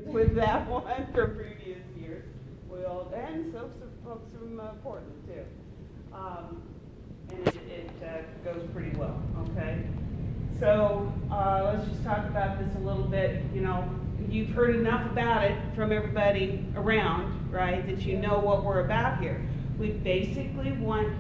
with that one from previous years. And some folks from Portland too. And it goes pretty well, okay? So let's just talk about this a little bit. You know, you've heard enough about it from everybody around, right, that you know what we're about here. We basically want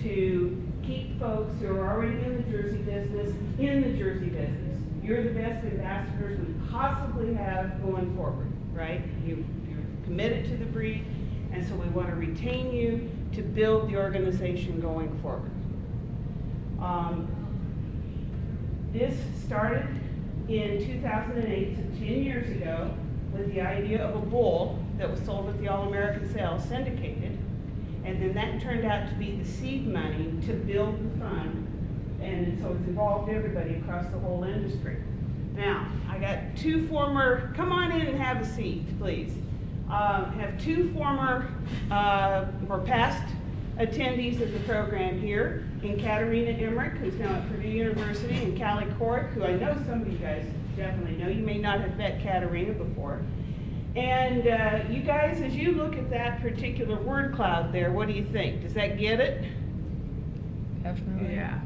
to keep folks who are already in the Jersey business in the Jersey business. You're the best ambassadors we possibly have going forward, right? You're committed to the breed, and so we want to retain you to build the organization going forward. This started in 2008, so 10 years ago, with the idea of a bull that was sold at the All-American Sales, syndicated, and then that turned out to be the seed money to build the fund, and so it's involved everybody across the whole industry. Now, I got two former, come on in and have a seat, please. Have two former or past attendees of the program here, in Katerina Emmerich, who's now at Purdue University, and Callie Corrick, who I know some of you guys definitely know. You may not have met Katerina before. And you guys, as you look at that particular word cloud there, what do you think? Does that get it? Definitely. Yeah.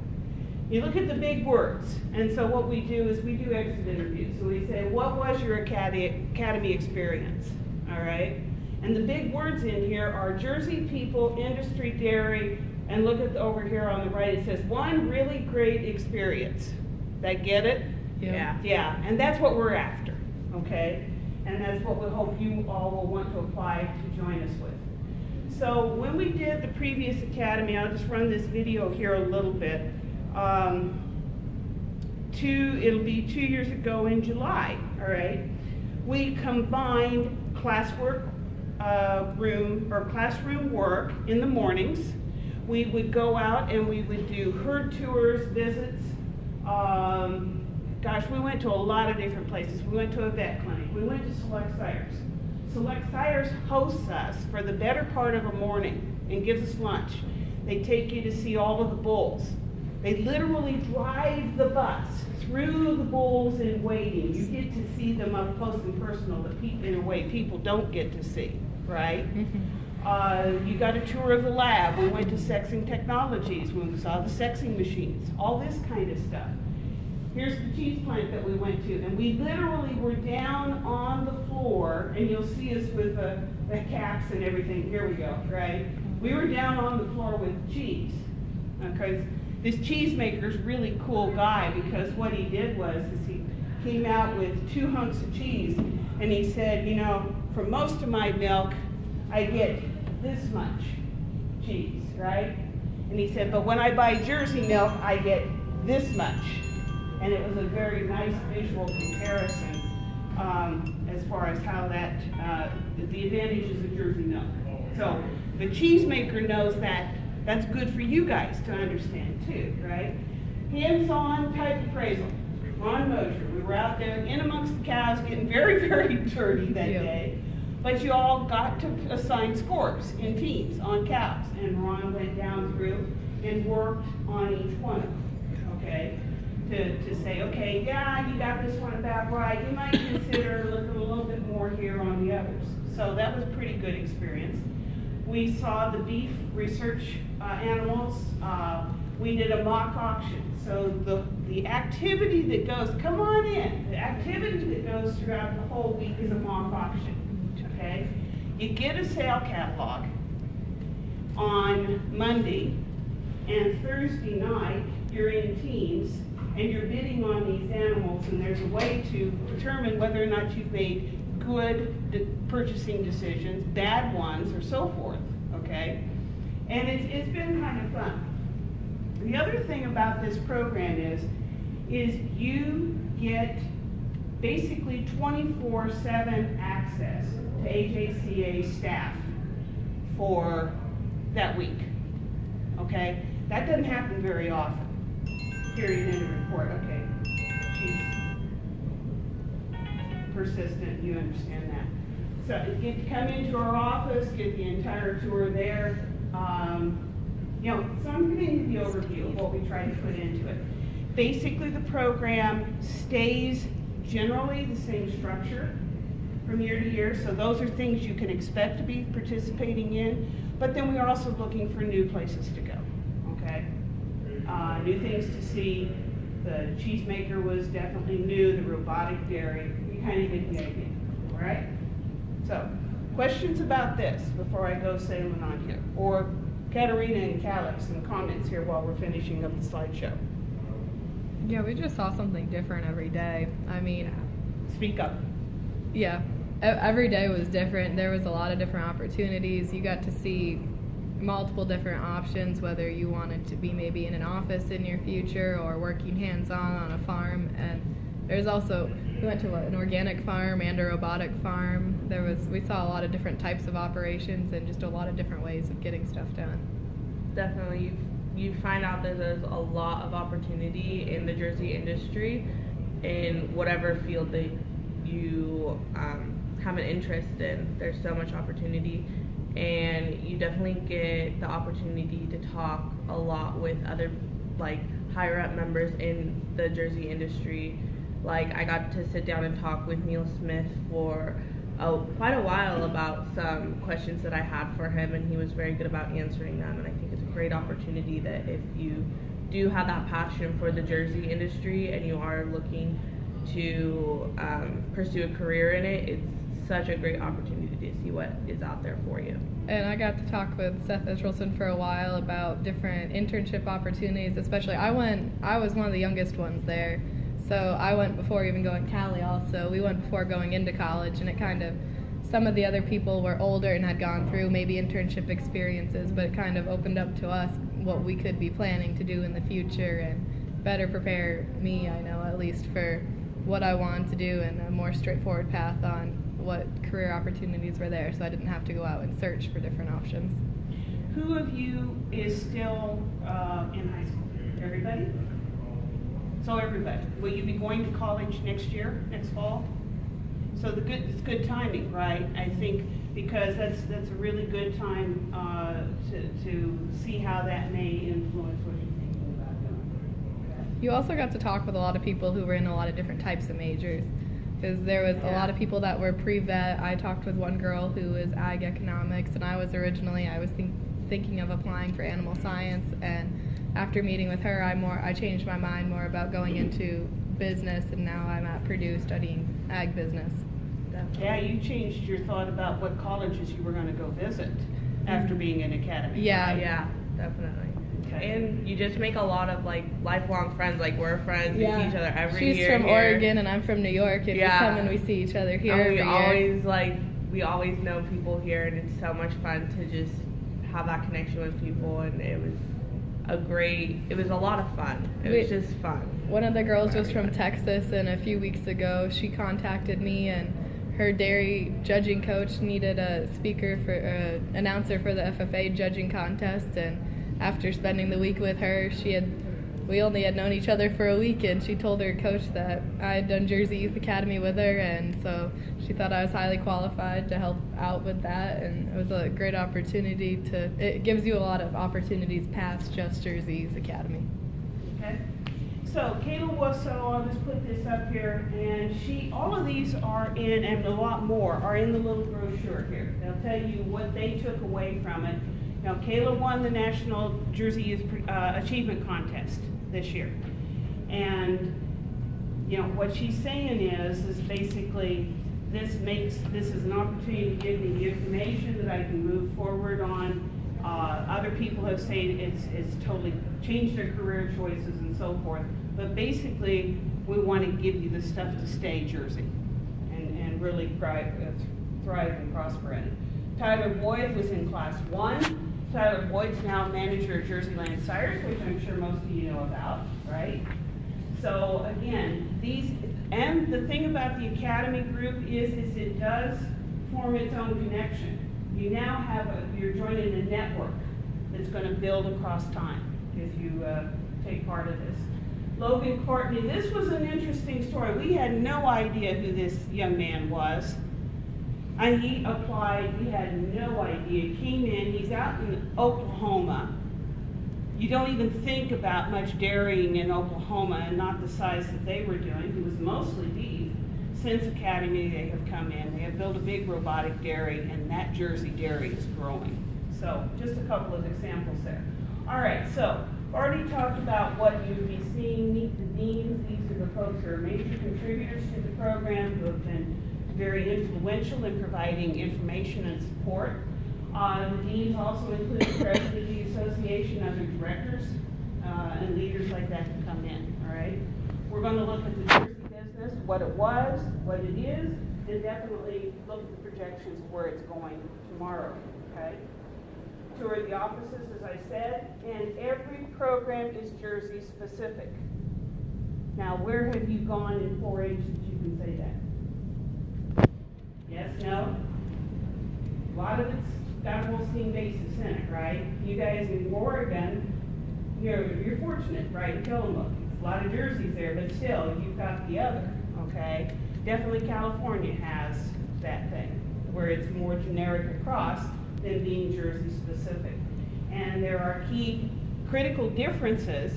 You look at the big words, and so what we do is we do exit interviews. So we say, what was your academy experience? All right? And the big words in here are Jersey people, industry, dairy, and look at over here on the right, it says one really great experience. That get it? Yeah. Yeah, and that's what we're after, okay? And that's what we hope you all will want to apply to join us with. So when we did the previous academy, I'll just run this video here a little bit. It'll be 2 years ago in July, all right? We combined classroom work in the mornings. We would go out and we would do herd tours, visits. Gosh, we went to a lot of different places. We went to a vet clinic. We went to Select Sires. Select Sires hosts us for the better part of a morning and gives us lunch. They take you to see all of the bulls. They literally drive the bus through the bulls in waiting. You get to see them up close and personal that people, in a way, people don't get to see, right? You got a tour of the lab. We went to Sexing Technologies. We saw the sexing machines, all this kind of stuff. Here's the cheese plant that we went to, and we literally were down on the floor, and you'll see us with the caps and everything. Here we go, right? We were down on the floor with cheese, okay? This cheesemaker's really cool guy, because what he did was he came out with 2 hunks of cheese, and he said, you know, for most of my milk, I get this much cheese, right? And he said, but when I buy Jersey milk, I get this much. And it was a very nice visual comparison as far as how that, the advantages of Jersey milk. So the cheesemaker knows that that's good for you guys to understand too, right? Hands-on type appraisal. Ron Mosher, we were out there in amongst the cows getting very, very dirty that day. But you all got to assign scores in teams on cows. And Ron went down through and worked on each one of them, okay? To say, okay, yeah, you got this one about right. You might consider looking a little bit more here on the others. So that was a pretty good experience. We saw the beef research animals. We did a mock auction. So the activity that goes, come on in, the activity that goes throughout the whole week is a mock auction, okay? You get a sale catalog on Monday, and Thursday night you're in teams, and you're bidding on these animals, and there's a way to determine whether or not you've made good purchasing decisions, bad ones, or so forth, okay? And it's been kind of fun. The other thing about this program is you get basically 24/7 access to AJCA staff for that week, okay? That doesn't happen very often. Period, end of report, okay. She's persistent, you understand that. So you get to come into our office, get the entire tour there. You know, so I'm giving you the overview of what we try to put into it. Basically, the program stays generally the same structure. from year to year, so those are things you can expect to be participating in. But then we are also looking for new places to go, okay? New things to see. The cheesemaker was definitely new, the robotic dairy. You kind of get the idea, all right? So, questions about this before I go sailing on here? Or Katerina and Calix, some comments here while we're finishing up the slideshow. Yeah, we just saw something different every day. I mean, Speak up. yeah, every day was different. There was a lot of different opportunities. You got to see multiple different options, whether you wanted to be maybe in an office in your future or working hands-on a farm. And there's also, we went to an organic farm and a robotic farm. We saw a lot of different types of operations and just a lot of different ways of getting stuff done. Definitely, you find out that there's a lot of opportunity in the jersey industry in whatever field that you have an interest in. There's so much opportunity, and you definitely get the opportunity to talk a lot with other like higher up members in the jersey industry. Like, I got to sit down and talk with Neil Smith for quite a while about some questions that I had for him, and he was very good about answering them. And I think it's a great opportunity that if you do have that passion for the jersey industry and you are looking to pursue a career in it, it's such a great opportunity to see what is out there for you. And I got to talk with Seth Israelson for a while about different internship opportunities, especially I was one of the youngest ones there. So I went before even going to Cali also. We went before going into college, and it kind of, some of the other people were older and had gone through maybe internship experiences, but it kind of opened up to us what we could be planning to do in the future and better prepare me, I know, at least for what I wanted to do and a more straightforward path on what career opportunities were there, so I didn't have to go out and search for different options. Who of you is still in high school? Everybody? So everybody. Will you be going to college next year, next fall? So it's good timing, right? I think because that's a really good time to see how that may influence what you're thinking about doing. Okay. You also got to talk with a lot of people who were in a lot of different types of majors, because there was a lot of people that were pre-vet. I talked with one girl who was ag economics, and I was thinking of applying for animal science, and after meeting with her, I changed my mind more about going into business, and now I'm at Purdue studying ag business. Definitely. Yeah, you changed your thought about what colleges you were going to go visit after being in academy. Yeah. Yeah, definitely. Okay. And you just make a lot of like lifelong friends. Like, we're friends. We see each other every year. She's from here. Oregon and I'm from New York, and we come and we see each other here And every year. we always know people here, and it's so much fun to just have that connection with people. And it was a lot of fun. It was just fun. One of the girls was from Texas, and a few weeks ago she contacted me, and her dairy judging coach needed a speaker for announcer for the FFA judging contest. And after spending the week with her, we only had known each other for a week, and she told her coach that I had done Jersey Youth Academy with her, and so she thought I was highly qualified to help out with that. And it was a great opportunity it gives you a lot of opportunities past just Jersey Youth Academy. Okay. So Kayla I'll just put this up here, and all of these are in, and a lot more are in the little brochure here. They'll tell you what they took away from it. Now, Kayla won the National Jersey Youth Achievement Contest this year. And, what she's saying is basically, this is an opportunity to give me the information that I can move forward on. Other people have said it's totally changed their career choices and so forth. But basically, we want to give you the stuff to stay Jersey and really thrive and prosper in it. Tyler Boyd was in class 1. Tyler Boyd's now manager of Jersey Land Sires, which I'm sure most of you know about, right? So again, and the thing about the Academy group is it does form its own connection. You now you're joining a network that's going to build across time if you take part of this. Logan Courtney, this was an interesting story. We had no idea who this young man was. He applied, we had no idea. Came in, he's out in Oklahoma. You don't even think about much dairying in Oklahoma, and not the size that they were doing. It was mostly beef. Sense Academy, they have come in, they have built a big robotic dairy, and that Jersey dairy is growing. So just a couple of examples there. All right, so already talked about what you'd be seeing. Meet the deans. These are the folks who are major contributors to the program, who have been very influential in providing information and support. The deans also include the president of the association, other directors, and leaders like that to come in, all right? We're going to look at the Jersey business, what it was, what it is, and definitely look at the projections of where it's going tomorrow, okay? Tour the offices, as I said, and every program is Jersey specific. Now, where have you gone in 4-H that you can say that? Yes, no? A lot of it's got a Holstein basis in it, right? You guys in Oregon, you're fortunate, right, in Tillamook. A lot of Jerseys there, but still, you've got the other, okay? Definitely California has that thing, where it's more generic across than being Jersey specific. And there are key critical differences,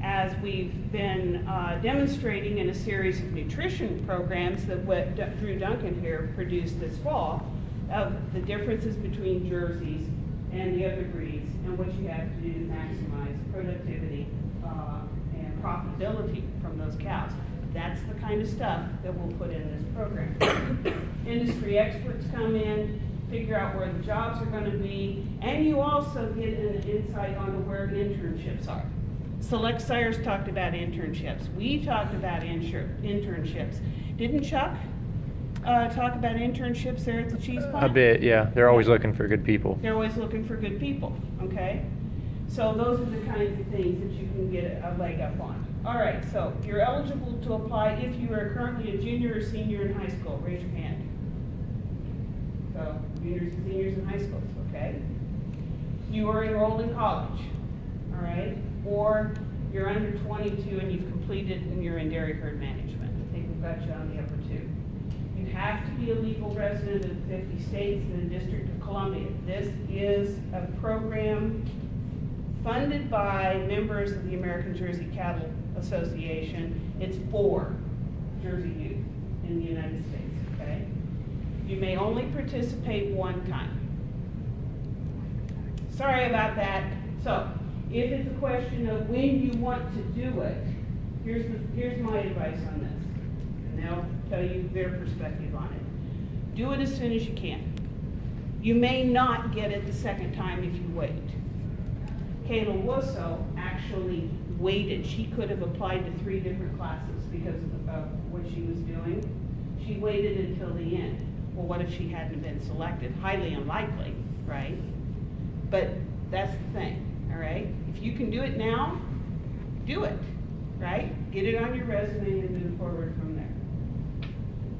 as we've been demonstrating in a series of nutrition programs that what Drew Duncan here produced this fall, of the differences between Jerseys and the other breeds, and what you have to do to maximize productivity and profitability from those cows. That's the kind of stuff that we'll put in this program. Industry experts come in, figure out where the jobs are going to be, and you also get an insight onto where internships are. Select Sires talked about internships. We talked about internships. Didn't Chuck talk about internships there at the cheese plant? A bit, yeah. They're always looking for good people. They're always looking for good people, okay? So those are the kinds of things that you can get a leg up on. All right, so you're eligible to apply if you are currently a junior or senior in high school. Raise your hand. So juniors and seniors in high schools, okay? You are enrolled in college, all right? Or you're under 22 and you've completed and you're in dairy herd management. I think we've got you on the upper two. You have to be a legal resident of 50 states and the District of Columbia. This is a program funded by members of the American Jersey Cattle Association. It's for Jersey youth in the United States, okay? You may only participate one time. Sorry about that. So, if it's a question of when you want to do it, here's my advice on this. And they'll tell you their perspective on it. Do it as soon as you can. You may not get it the second time if you wait. Kayla Wusso actually waited. She could have applied to 3 different classes because of what she was doing. She waited until the end. Well, what if she hadn't been selected? Highly unlikely, right? But that's the thing, all right? If you can do it now, do it, right? Get it on your resume and move forward from there.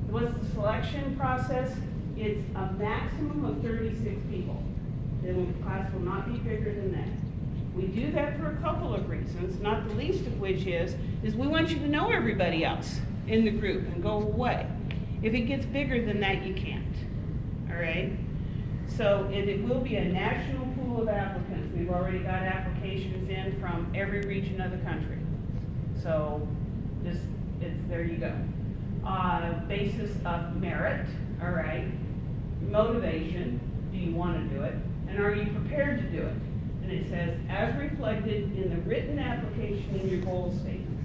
What's the selection process? It's a maximum of 36 people. The class will not be bigger than that. We do that for a couple of reasons, not the least of which is we want you to know everybody else in the group and go away. If it gets bigger than that, you can't, all right? So it will be a national pool of applicants. We've already got applications in from every region of the country. So there you go. Basis of merit, all right? Motivation, do you want to do it? And are you prepared to do it? And it says, as reflected in the written application in your goal statement.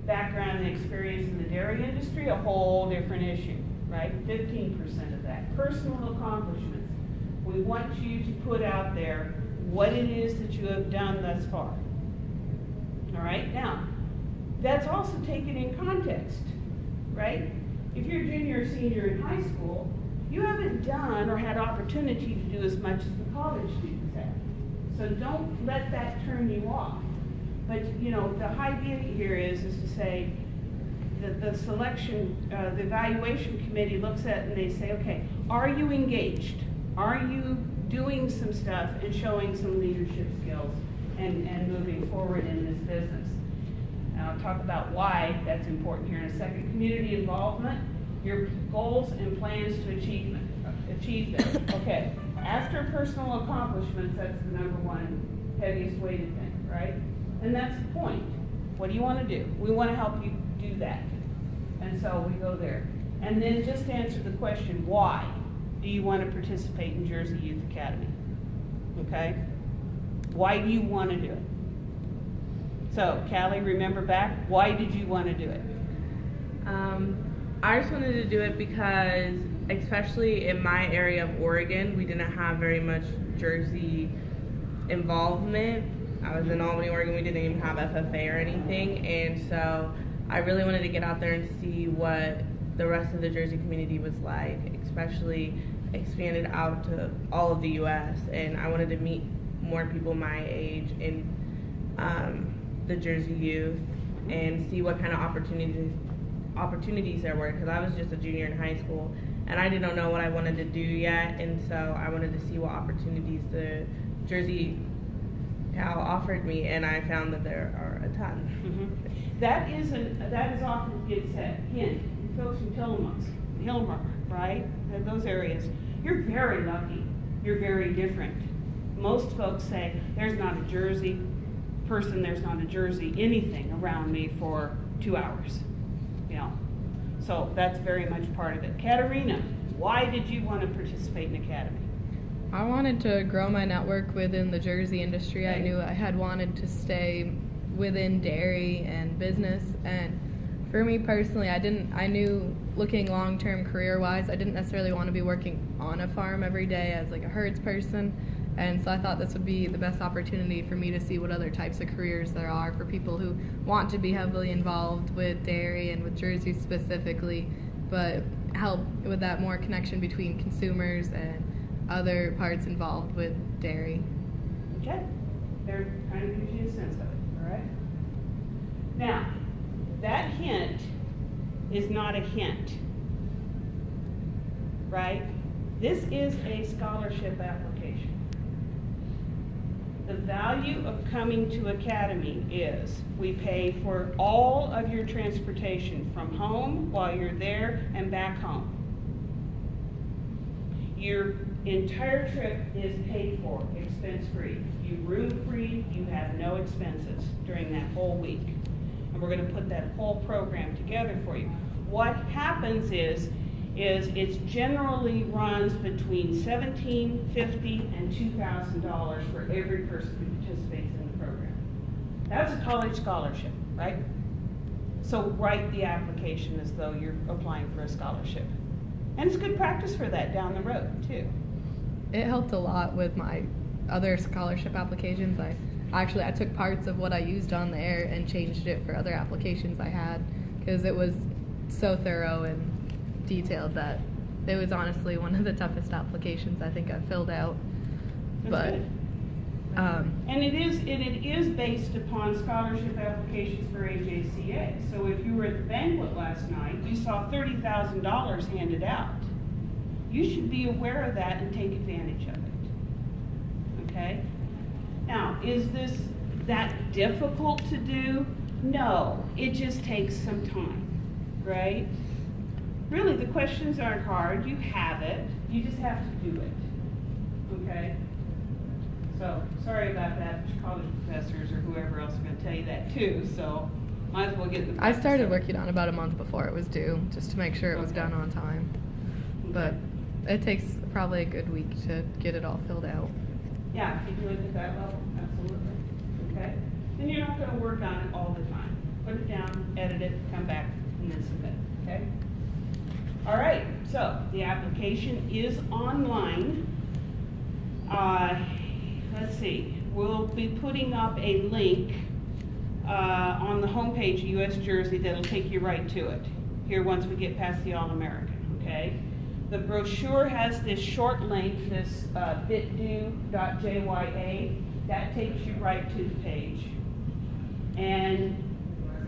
Background and experience in the dairy industry, a whole different issue, right? 15% of that. Personal accomplishments. We want you to put out there what it is that you have done thus far. All right? Now, that's also taken in context, right? If you're a junior or senior in high school, you haven't done or had opportunity to do as much as the college students have. So don't let that turn you off. But, you know, the idea here is to say the selection, the evaluation committee looks at and they say, okay, are you engaged? Are you doing some stuff and showing some leadership skills and moving forward in this business? And I'll talk about why that's important here in a second. Community involvement, your goals and plans to achieve them. Okay, after personal accomplishments, that's the number one heaviest weighted thing, right? And that's the point. What do you want to do? We want to help you do that. And so we go there. And then just answer the question, why do you want to participate in Jersey Youth Academy? Okay? Why do you want to do it? So, Callie, remember back, why did you want to do it? I just wanted to do it because, especially in my area of Oregon, we didn't have very much Jersey involvement. I was in Albany, Oregon, we didn't even have FFA or anything, and so I really wanted to get out there and see what the rest of the Jersey community was like, especially expanded out to all of the U.S., and I wanted to meet more people my age in the Jersey youth and see what kind of opportunities there were, because I was just a junior in high school and I didn't know what I wanted to do yet, and so I wanted to see what opportunities the Jersey Cal offered me, and I found that there are a ton. Mm-hmm. That is often gets said. Again, folks from Tillamook, right? Those areas. You're very lucky. You're very different. Most folks say, there's not a Jersey person, there's not a Jersey anything around me for 2 hours. You know, so that's very much part of it. Katerina, why did you want to participate in Academy? I wanted to grow my network within the Jersey industry. I knew I had wanted to stay within dairy and business, and for me personally, I knew looking long-term career-wise, I didn't necessarily want to be working on a farm every day as like a herds person, and so I thought this would be the best opportunity for me to see what other types of careers there are for people who want to be heavily involved with dairy and with Jersey specifically, but help with that more connection between consumers and other parts involved with dairy. Okay, there kind of gives you a sense of it, all right? Now, that hint is not a hint, right? This is a scholarship application. The value of coming to Academy is we pay for all of your transportation from home while you're there and back home. Your entire trip is paid for, expense-free. You room-free, you have no expenses during that whole week. And we're going to put that whole program together for you. What happens is it generally runs between $1,750 and $2,000 for every person who participates in the program. That's a college scholarship, right? So write the application as though you're applying for a scholarship. And it's good practice for that down the road, too. It helped a lot with my other scholarship applications. I took parts of what I used on there and changed it for other applications I had, because it was so thorough and detailed that it was honestly one of the toughest applications I think I filled out. That's good. And it is based upon scholarship applications for AJCA. So if you were at the banquet last night, you saw $30,000 handed out. You should be aware of that and take advantage of it. Okay? Now, is this that difficult to do? No, it just takes some time, right? Really, the questions aren't hard. You have it. You just have to do it. Okay? So, sorry about that, college professors or whoever else are going to tell you that too, so might as well get the I started working on it about a month before it was due, just to make sure it was done on time. But it takes probably a good week to get it all filled out. Yeah, if you do it at that level, absolutely. Okay? And you're not going to work on it all the time. Put it down, edit it, come back, and then submit. Okay? All right, so the application is online. Let's see, we'll be putting up a link on the homepage of US Jersey that'll take you right to it here once we get past the All-American, okay? The brochure has this short link, this bitdo.jya, that takes you right to the page. And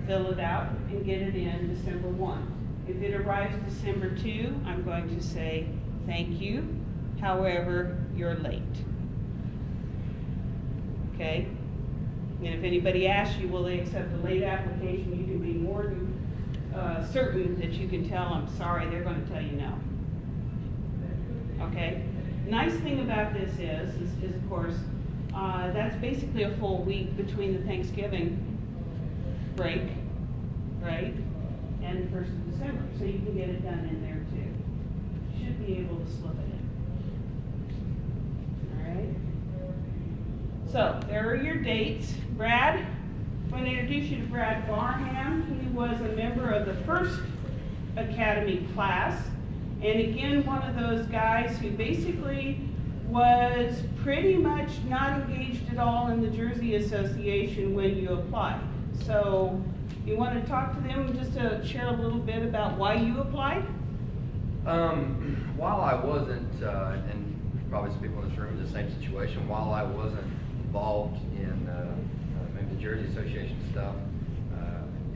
fill it out and get it in December 1. If it arrives December 2, I'm going to say thank you, however, you're late. Okay? And if anybody asks you, will they accept a late application, you can be more than certain that you can tell them, sorry, they're going to tell you no. Okay? Nice thing about this is of course, that's basically a full week between the Thanksgiving break, right? And then 1st of December, so you can get it done in there too. Should be able to slip it in. All right? So, there are your dates. Brad, I'm going to introduce you to Brad Barham. He was a member of the first Academy class, and again, one of those guys who basically was pretty much not engaged at all in the Jersey Association when you applied. So, you want to talk to them just to share a little bit about why you applied? While I wasn't, and probably some people in this room in the same situation, while I wasn't involved in maybe the Jersey Association stuff,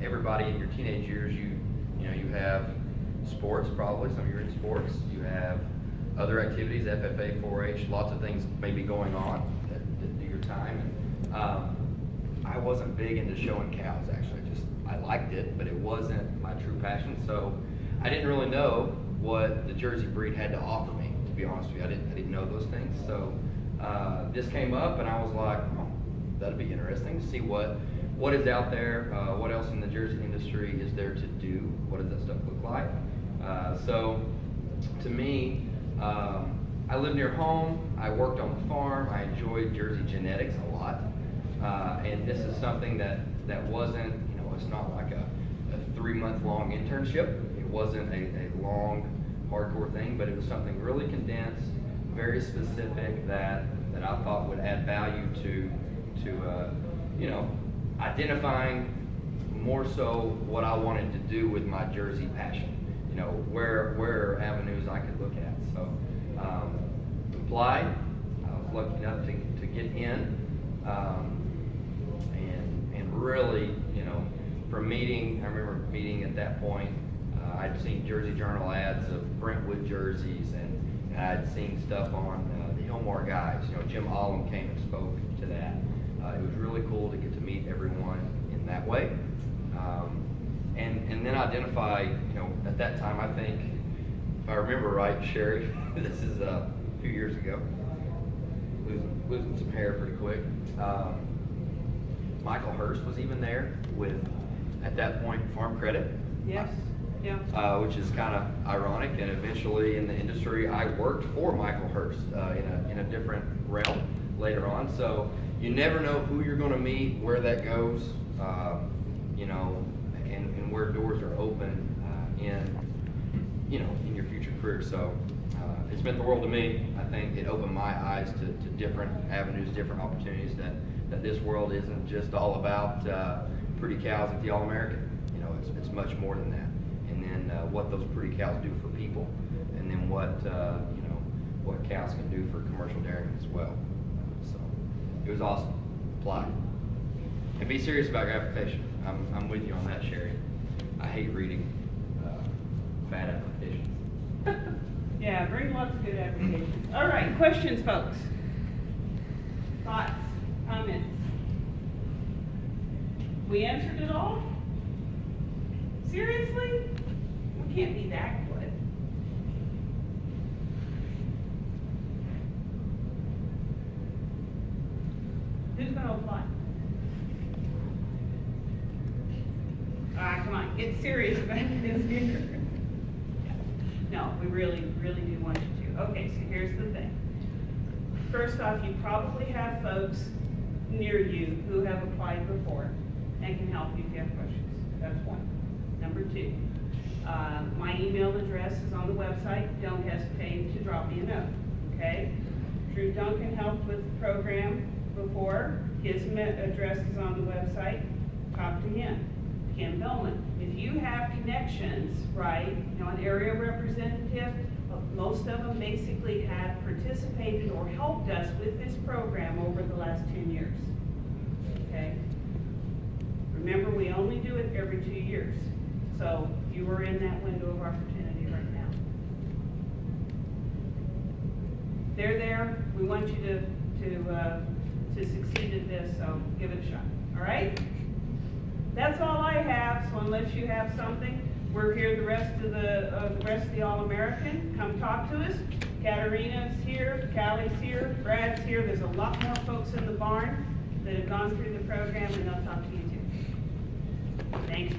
everybody in your teenage years, you know, you have sports, probably some of you are in sports, you have other activities, FFA, 4-H, lots of things may be going on that do your time. And, I wasn't big into showing cows, actually. I liked it, but it wasn't my true passion, so I didn't really know what the Jersey breed had to offer me, to be honest with you. I didn't know those things, so this came up, and I was like, oh, that'd be interesting to see what is out there, what else in the Jersey industry is there to do, what does that stuff look like. So to me, I lived near home, I worked on the farm, I enjoyed Jersey genetics a lot, and this is something that wasn't, it's not like a 3-month long internship. It wasn't a long, hardcore thing, but it was something really condensed, very specific that I thought would add value to identifying more so what I wanted to do with my Jersey passion. Where are avenues I could look at. So applied. I was lucky enough to get in, and really, from meeting, I remember meeting at that point, I'd seen Jersey Journal ads of Brentwood jerseys, and I'd seen stuff on the Hillmore guys. Jim Allum came and spoke to that. It was really cool to get to meet everyone in that way. And then identify, at that time, I think, if I remember right, Sherry, this is a few years ago, losing some hair pretty quick. Michael Hurst was even there with, at that point, Farm Credit. Yes. Yeah. Which is kind of ironic, and eventually in the industry, I worked for Michael Hurst in a different realm later on. So you never know who you're going to meet, where that goes, and where doors are open in your future career. So it's meant the world to me. I think it opened my eyes to different avenues, different opportunities, that this world isn't just all about pretty cows at the All-American. It's much more than that. And then what those pretty cows do for people, and then what cows can do for commercial dairying as well. So it was awesome. Apply. And be serious about your application. I'm with you on that, Sherry. I hate reading bad applications. Yeah, bring lots of good applications. All right, questions, folks? Thoughts, comments? We answered it all? Seriously? We can't be that good. Who's gonna apply? Come on, get serious about this here. No, we really, really do want you to. Okay, so here's the thing. First off, you probably have folks near you who have applied before and can help you if you have questions. That's one. Number two, my email address is on the website. Don't hesitate to drop me a note, okay? Drew Duncan helped with the program before. His address is on the website. Talk to him. Kim Billman. If you have connections, right, an area representative, most of them basically have participated or helped us with this program over the last 10 years, okay? Remember, we only do it every 2 years. So you are in that window of opportunity right now. They're there. We want you to succeed at this, so give it a shot. All right? That's all I have. So unless you have something, we're here the rest of the All-American. Come talk to us. Katarina's here, Callie's here, Brad's here. There's a lot more folks in the barn that have gone through the program, and they'll talk to you too. Thanks.